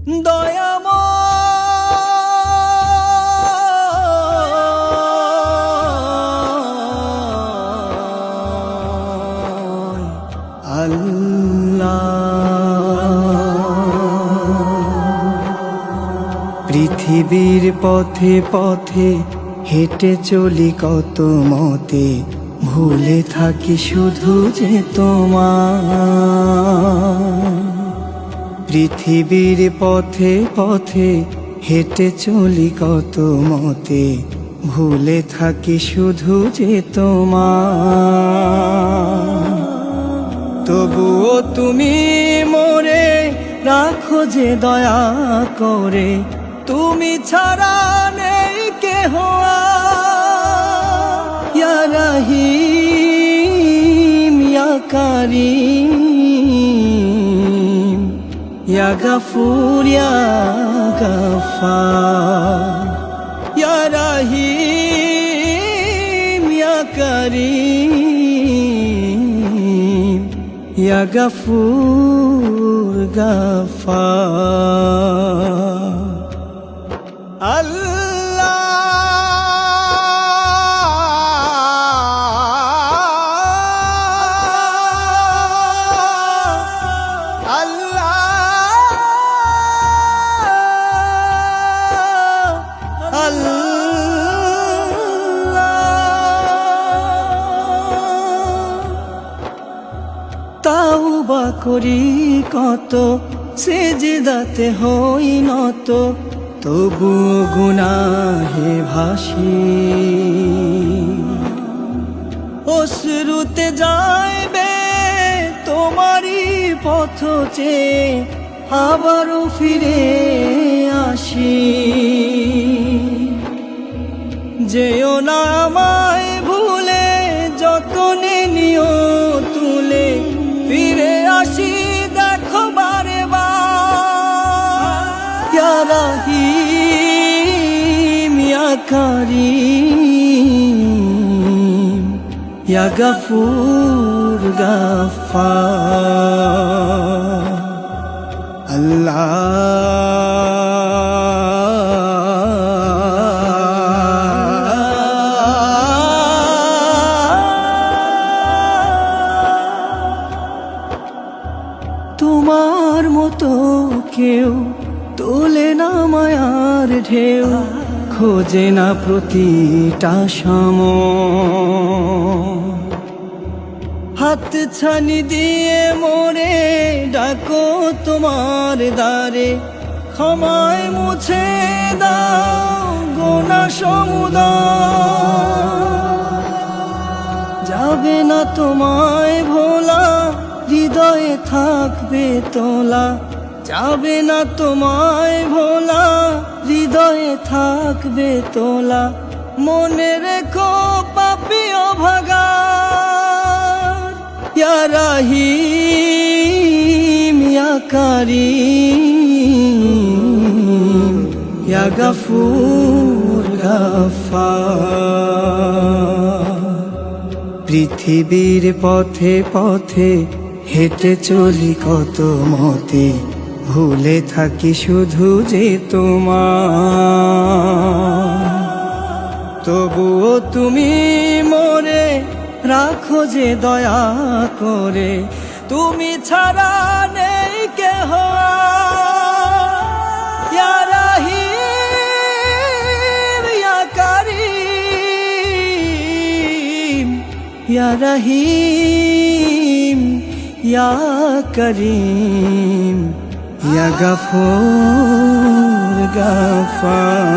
দয়াময় আল্লাহ। পৃথিবীর পথে পথে হেঁটে চলি কত মতে, ভুলে থাকি শুধু যে তোমার। পৃথিবীর পথে পথে হেঁটে চলি কত মতে, ভুলে থাকি শুধু যে তোমার। তবুও তুমি মোরে রাখো যে দয়া করে, তুমি ছাড়া নেই কেহ ইয়া রহিম ইয়া কারীম ইয়া গফুর ইয়া গফফার। ইয়া রহিম ইয়া কারীম ইয়া গফুর গফফার। আল্লাহ আল্লাহ তাওবা করি কত, সেজদাতে হই নত, তবু গুনাহে ভাসি। অশ্রুতে যাইবে তোমারই পথ চেয়ে, আবারও ফিরে আসি। যেও না আমায় ভুলে, যতনে নিও তুলে, ফিরে আসি দেখো বারে বার। ইয়া রহিম ইয়া কারীম ইয়া গফুর গফফার। তোমার মতো কেউ তোলে না মায়ার ঢেউ, খোঁজে না প্রতিটা সময়। হাত ছানি দিয়ে মোরে ডাকো তোমার দ্বারে, ক্ষমায় মুছে দাও গোনা সমুদয়। যাবে না তোমায় ভোলা, হৃদয়ে থাকবে তোলা। যাবে না তোমায় ভোলা, হৃদয়ে থাকবে তোলা। মনে রেখো পাপী অভাগার। ইয়া রহিম ইয়া কারীম ইয়া গফুর গফফার। পৃথিবীর পথে পথে হেঁটে চলি কত মতে, ভুলে থাকি শুধু যে তোমার। তবুও তুমি মোরে রাখো যে দয়া করে, তুমি ছাড়া নেই কেহ ইয়া রহিম ইয়া কারীম ইয়া রহিম ইয়া করিম ইয়া গফুর গফফার।